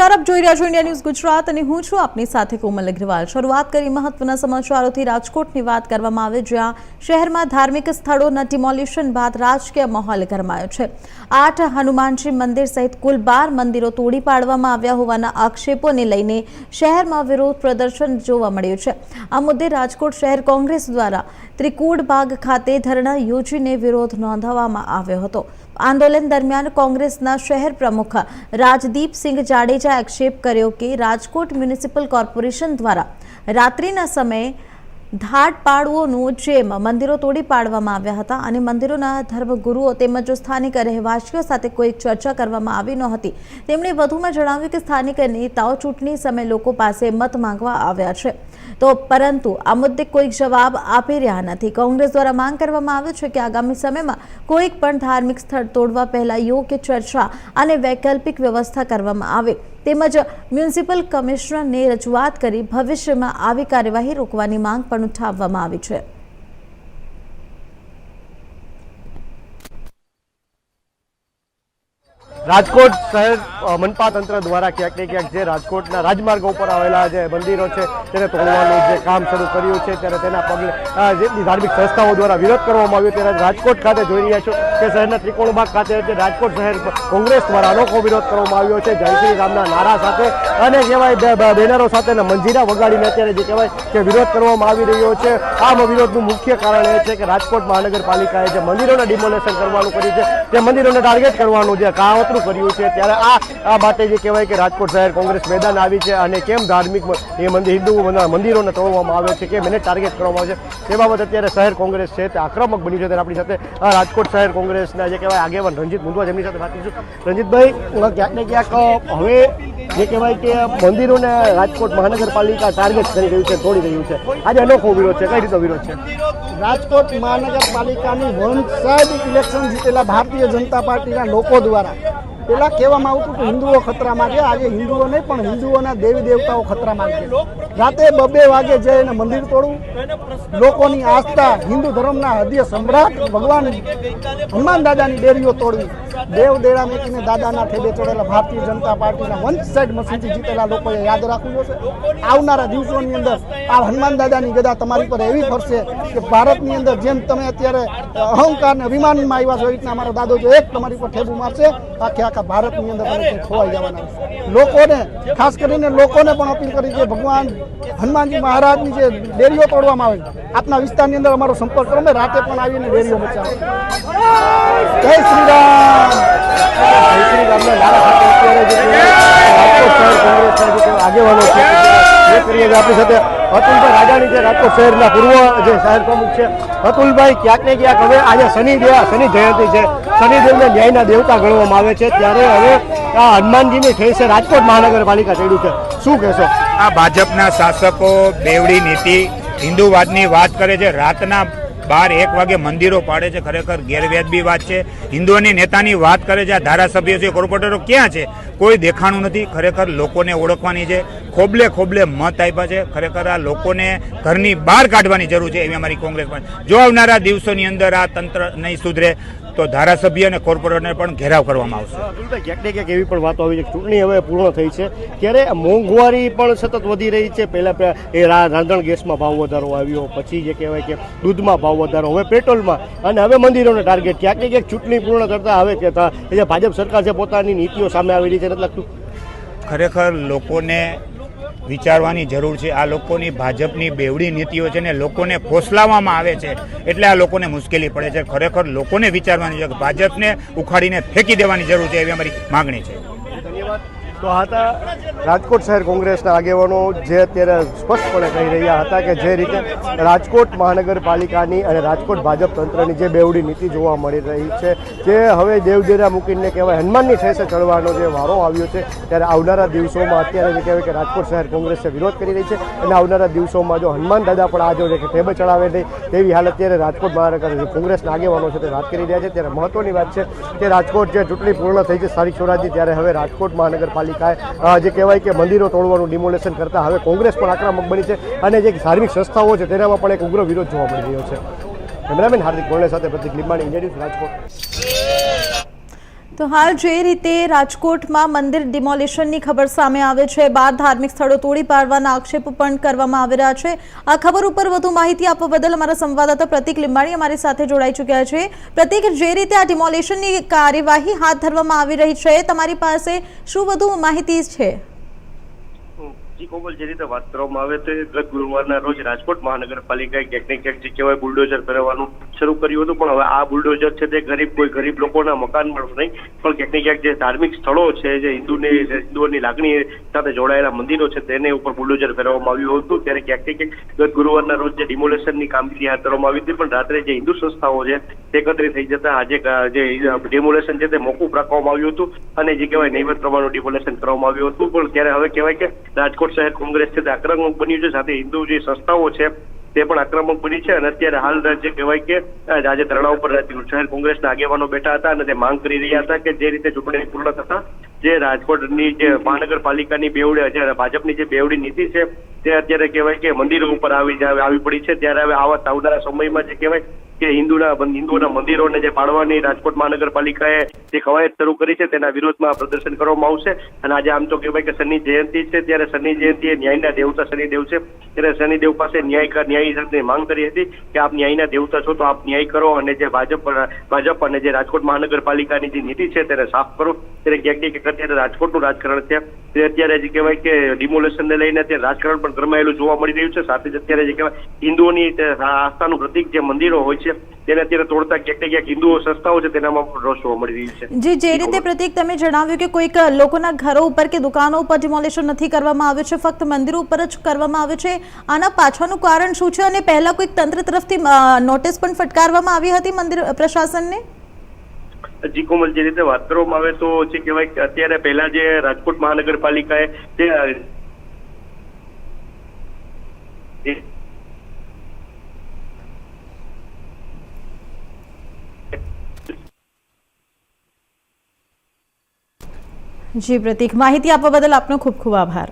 નમસ્કાર, આપ જોઈ રહ્યા છો ઇન્ડિયા ન્યૂઝ ગુજરાત અને હું છું આપની સાથે કોમલ અગ્રવાલ। શરૂઆત કરી મહત્વના સમાચારોથી રાજકોટની વાત કરવામાં આવે, જ્યાં શહેરમાં ધાર્મિક સ્થળોના ડિમોલિશન બાદ રાજકીય માહોલ ગરમાયો છે। 8 હનુમાનજી મંદિર સહિત કુલ 12 મંદિરો તોડી પાડવામાં આવ્યા હોવાના આક્ષેપોને લઈને શહેરમાં વિરોધ પ્રદર્શન જોવા મળ્યું છે। આ મુદ્દે રાજકોટ શહેર કોંગ્રેસ દ્વારા ત્રિકૂટબાગ ખાતે ધરણા યોજીને વિરોધ નોંધાવવામાં આવ્યો હતો। આંદોલન દરમિયાન કોંગ્રેસના શહેર પ્રમુખ રાજદીપસિંહ જાડેજાએ આક્ષેપ કર્યો કે રાજકોટ મ્યુનિસિપલ કોર્પોરેશન દ્વારા રાત્રિના સમયે ધાડપાડુઓનું જેમ મંદિરો તોડી પાડવામાં આવ્યા હતા અને મંદિરોના ધર્મગુરુઓ તેમજ સ્થાનિક રહેવાસીઓ સાથે કોઈ ચર્ચા કરવામાં આવી નહોતી। તેમણે વધુમાં જણાવ્યું કે સ્થાનિક નેતાઓ ચૂંટણી સમયે લોકો પાસે મત માંગવા આવ્યા છે, તો પરંતુ આ મુદ્દે કોઈ જવાબ આપી રહ્યા નથી। કોંગ્રેસ દ્વારા માંગ કરવામાં આવી છે કે આગામી સમયમાં કોઈક પણ ધાર્મિક સ્થળ તોડવા પહેલા યોગ્ય ચર્ચા અને વૈકલ્પિક વ્યવસ્થા કરવામાં આવે, તેમજ મ્યુનિસિપલ કમિશનરને રજૂઆત કરી ભવિષ્યમાં આવી કાર્યવાહી રોકવાની માંગ પણ ઉઠાવવામાં આવી છે। રાજકોટ શહેર મનપા તંત્ર દ્વારા ક્યાંક ને ક્યાંક જે રાજકોટના રાજમાર્ગો ઉપર આવેલા જે મંદિરો છે તેને તોડવાનું જે કામ શરૂ કર્યું છે, ત્યારે તેના પગલે જે ધાર્મિક સંસ્થાઓ દ્વારા વિરોધ કરવામાં આવ્યો, ત્યારે રાજકોટ ખાતે જોઈ રહ્યા છો કે શહેરના ત્રિકોણબાગ ખાતે રાજકોટ શહેર કોંગ્રેસ દ્વારા અનોખો વિરોધ કરવામાં આવ્યો છે। જય શ્રી રામના નારા સાથે અને કહેવાય બેનરો સાથેના મંજીરા વગાડીને અત્યારે જે કહેવાય કે વિરોધ કરવામાં આવી રહ્યો છે। આ વિરોધનું મુખ્ય કારણ એ છે કે રાજકોટ મહાનગરપાલિકાએ જે મંદિરોના ડિમોલેશન કરવાનું કર્યું છે, તે મંદિરોને ટાર્ગેટ કરવાનું જે કાવતરું કર્યું છે, ત્યારે આ માટે જે કહેવાય કે રાજકોટ શહેર કોંગ્રેસ મેદાન આવી છે અને કેમ ધાર્મિક હિન્દુ મંદિરોને તોડવામાં આવે છે, કેમ એને ટાર્ગેટ કરવામાં આવે છે, તે બાબત અત્યારે શહેર કોંગ્રેસ છે તે આક્રમક બન્યું છે। ત્યારે આપણી સાથે રાજકોટ શહેર કોંગ્રેસના જે કહેવાય આગેવાન રંજીત મુંદવા, જેમની સાથે વાત કરીશું। રંજીતભાઈ, ક્યાંક ને ક્યાંક હવે જે કહેવાય કે મંદિરોને રાજકોટ મહાનગરપાલિકા ટાર્ગેટ કરી રહ્યું છે, તોડી રહ્યું છે, આજે અનોખો વિરોધ છે, કઈ રીતનો વિરોધ છે? રાજકોટ મહાનગરપાલિકાની one side election જીતેલા Bharatiya Janata પાર્ટીના લોકો દ્વારા પેલા કહેવામાં આવતું કે હિન્દુઓ ખતરામાં છે, આજે હિન્દુઓ નહીં પણ હિન્દુઓના દેવી દેવતાઓ ખતરામાં છે। રાતે 2-2 વાગે જઈને મંદિર તોડવું, લોકોની આસ્થા હિન્દુ ધર્મના હૃદય સમ્રાટ ભગવાન હનુમાન દાદાની ડેરીઓ તોડવી, દેવ દેડા મેકીને દાદાના ઠેબે ચડેલા ભારતીય જનતા પાર્ટીના વન સાઇડ મસીનથી જીતેલા લોકોએ યાદ રાખવું જોશે। આવનારા દિવસોની અંદર આ હનુમાન દાદાની ગદા તમારી પર એવી ફરશે કે ભારતની અંદર જેમ તમે અત્યારે અહંકારને અભિમાનમાં આવ્યા છો, એ રીતના અમારો દાદો જો એક તમારી પર ઠેબુ મારશે, આખા ભારતની અંદર તમે ખોવાઈ જવાના છે। લોકોને ખાસ કરીને લોકોને પણ અપીલ કરી છે, ભગવાન હનુમાનજી મહારાજની જે ડેરીઓ તોડવામાં આવે, આપના વિસ્તારની અંદર અમારો સંપર્ક કરો, મેં રાતે પણ આવીને ડેરીઓ બચાવો। જય શ્રી રામ, જય શ્રી રામના નારા સાથે અત્યારે જે રાજકોટ શહેર કોંગ્રેસના જે આગેવાનો છે એ કરીએ છીએ। આપણી સાથે અતુલભાઈ રાજાણી છે, રાજકોટ શહેરના પૂર્વ જે શહેર પ્રમુખ છે। અતુલભાઈ, ક્યાંક ને ક્યાંક હવે આજે શનિ જયંતિ છે, શનિદેવને ન્યાયના દેવતા ગણવામાં આવે છે, ત્યારે હવે આ હનુમાનજીની થઈ છે રાજકોટ મહાનગરપાલિકા ચડ્યું છે, શું કહેશો? આ ભાજપના શાસકો બેવડી નીતિ હિન્દુવાદની વાત કરે છે, રાતના 12-1 વાગે મંદિરો પાડે છે, ખરેખર ગેરવ્યાજબી વાત છે। હિન્દુઓની નેતાની વાત કરે છે, આ ધારાસભ્યો છે, કોર્પોરેટરો ક્યાં છે? કોઈ દેખાણું નથી। ખરેખર લોકોને ઓળખવાની છે, ખોબલે ખોબલે મત આપ્યા છે, ખરેખર આ લોકોને ઘરની બહાર કાઢવાની જરૂર છે, એવી અમારી કોંગ્રેસ પણ। જો આવનારા દિવસોની અંદર આ તંત્ર નહીં સુધરે તો ધારાસભ્ય અને કોર્પોરેટરને પણ ઘેરાવ કરવામાં આવશે। ક્યાંક ને ક્યાંક એવી પણ વાતો આવી છે કે ચૂંટણી હવે પૂર્ણ થઈ છે, ત્યારે મોંઘવારી પણ સતત વધી રહી છે। પહેલાં એ રાંધણ ગેસમાં ભાવ વધારો આવ્યો, પછી જે કહેવાય કે દૂધમાં ભાવ વધારો, હવે પેટ્રોલમાં, અને હવે મંદિરોને ટાર્ગેટ। ક્યાંક ને ક્યાંક ચૂંટણી પૂર્ણ કરતા હવે જે ભાજપ સરકાર છે પોતાની નીતિઓ સામે આવી રહી છે, એટલે ખરેખર લોકોને વિચારવાની જરૂર છે। આ લોકોની ભાજપની બેવડી નીતિઓ છે ને લોકોને ફોસલાવવામાં આવે છે, એટલે આ લોકોને મુશ્કેલી પડે છે। ખરેખર લોકોને વિચારવાની છે કે ભાજપને ઉખાડીને ફેંકી દેવાની જરૂર છે, એવી અમારી માગણી છે। ધન્યવાદ। તો આ હતા રાજકોટ શહેર કોંગ્રેસના આગેવાનો, જે અત્યારે સ્પષ્ટપણે કહી રહ્યા હતા કે જે રીતે રાજકોટ મહાનગરપાલિકાની અને રાજકોટ ભાજપ તંત્રની જે બેવડી નીતિ જોવા મળી રહી છે, જે હવે દેવદેરા મૂકીને કહેવાય હનુમાનની ઠેસે ચડવાનો જે વારો આવ્યો છે, ત્યારે આવનારા દિવસોમાં અત્યારે જે કહેવાય કે રાજકોટ શહેર કોંગ્રેસ વિરોધ કરી રહી છે, અને આવનારા દિવસોમાં જો હનુમાન દાદા પણ આ જો કે ટેબે ચડાવે નહીં તેવી હાલત અત્યારે રાજકોટ મહાનગર કોંગ્રેસના આગેવાનો છે તે વાત કરી રહ્યા છે। ત્યારે મહત્વની વાત છે કે રાજકોટ જે ચૂંટણી પૂર્ણ થઈ છે સ્થાનિક સ્વરાજની, ત્યારે હવે રાજકોટ મહાનગરપાલિકા જે કહેવાય કે મંદિરો તોડવાનું ડિમોલેશન કરતા હવે કોંગ્રેસ પણ આક્રમક બની છે, અને જે ધાર્મિક સંસ્થાઓ છે તેનામાં પણ એક ઉગ્ર વિરોધ જોવા મળી રહ્યો છે। કેમેરામેન હાર્દિક ગોળે સાથે પ્રતિક લીંબાણી, ઇન્ડિયા ન્યૂઝ, રાજકોટ। તો હાલ જે રીતે રાજકોટમાં મંદિર ડિમોલિશનની ખબર સામે આવે છે, 12 ધાર્મિક સ્થળો તોડી પાડવાના આક્ષેપો પણ કરવામાં આવી રહ્યા છે. આ ખબર ઉપર વધુ માહિતી આપવા બદલ અમારા સંવાદદાતા પ્રતિક લીંબાણી અમારી સાથે જોડાઈ ચૂક્યા છે. પ્રતિક, જે રીતે આ ડિમોલિશનની કાર્યવાહી હાથ ધરવામાં આવી રહી છે, તમારી પાસે શું વધુ માહિતી છે? કોમલ, જે રીતે વાત કરવામાં આવે તો ગત ગુરુવારના રોજ રાજકોટ મહાનગરપાલિકાએ ક્યાંક ને ક્યાંક જે કહેવાય બુલડોઝર ફેરવવાનું શરૂ કર્યું હતું, પણ હવે આ બુલડોઝર છે તે કોઈ ગરીબ લોકોના મકાન પણ નહીં, પણ ક્યાંક ને ક્યાંક જે ધાર્મિક સ્થળો છે, જે હિન્દુઓની લાગણી સાથે જોડાયેલા મંદિરો છે તેને ઉપર બુલડોઝર ફેરવવામાં આવ્યું હતું. ત્યારે ક્યાંક ને ક્યાંક ગત ગુરુવારના રોજ જે ડિમોલેશનની કામગીરી હાથ ધરવામાં આવી હતી, પણ રાત્રે જે હિન્દુ સંસ્થાઓ છે તે એકત્રિત થઈ જતા આજે જે ડિમોલેશન છે તે મોકૂફ રાખવામાં આવ્યું હતું અને જે કહેવાય નૈવત પ્રમાણનું ડિમોલેશન કરવામાં આવ્યું હતું. પણ ત્યારે હવે કહેવાય કે રાજકોટ શહેર કોંગ્રેસ છે તે આક્રમક બન્યું છે, સાથે હિન્દુ જે સંસ્થાઓ છે તે પણ આક્રમક બની છે અને અત્યારે હાલ જે કહેવાય કે આજે ધરણા ઉપર શહેર કોંગ્રેસના આગેવાનો બેઠા હતા અને તે માંગ કરી રહ્યા હતા કે જે રીતે ચૂંટણી પૂર્ણ થતા જે રાજકોટની જે મહાનગરપાલિકાની બેવડી જે ભાજપની જે બેવડી નીતિ છે તે અત્યારે કહેવાય કે મંદિરો ઉપર આવી પડી છે. ત્યારે હવે આવનારા સમયમાં જે કહેવાય કે હિન્દુઓના મંદિરોને જે પાડવાની રાજકોટ મહાનગરપાલિકાએ જે કવાયત શરૂ કરી છે તેના વિરોધમાં પ્રદર્શન કરવામાં આવશે. અને આજે આમ તો કહેવાય કે શનિ જયંતિ છે, ત્યારે શનિ જયંતિ એ ન્યાયના દેવતા શનિદેવ છે, ત્યારે શનિદેવ પાસે ન્યાય માંગ કરી હતી કે આપ ન્યાયના દેવતા છો તો આપ ન્યાય કરો અને જે ભાજપ અને જે રાજકોટ મહાનગરપાલિકાની જે નીતિ છે તેને સાફ કરો. ત્યારે ક્યાંક અત્યારે રાજકોટનું રાજકારણ છે તે અત્યારે જે કહેવાય કે ડિમોલેશનને લઈને અત્યારે રાજકારણ પણ ગરમાયેલું જોવા મળી રહ્યું છે. સાથે જ અત્યારે જે કહેવાય હિન્દુઓની આસ્થાનું પ્રતિક જે મંદિરો હોય છે તેને અત્યારે તોડતા ક્યાંક ને ક્યાંક હિન્દુઓ સંસ્થાઓ છે તેનામાં પણ રોષ જોવા મળી રહ્યું છે. જી, જે રીતે પ્રતિક તમે જણાવ્યું કે કોઈક લોકોના ઘરો ઉપર કે દુકાનો ઉપર ડિમોલિશન નથી કરવામાં આવ્યું છે, ફક્ત મંદિરો ઉપર જ કરવામાં આવ્યું છે, આના પાછળનું કારણ શું છે અને પહેલા કોઈક તંત્ર તરફથી નોટિસ પણ ફટકારવામાં આવી હતી મંદિર પ્રશાસનને? જી કોમલ, જે રીતે વાત કરવામાં આવે તો જે કહેવાય કે અત્યારે પહેલા જે રાજકોટ મહાનગરપાલિકાએ જી પ્રતિક, માહિતી આપવા બદલ આપનો ખૂબ ખૂબ આભાર.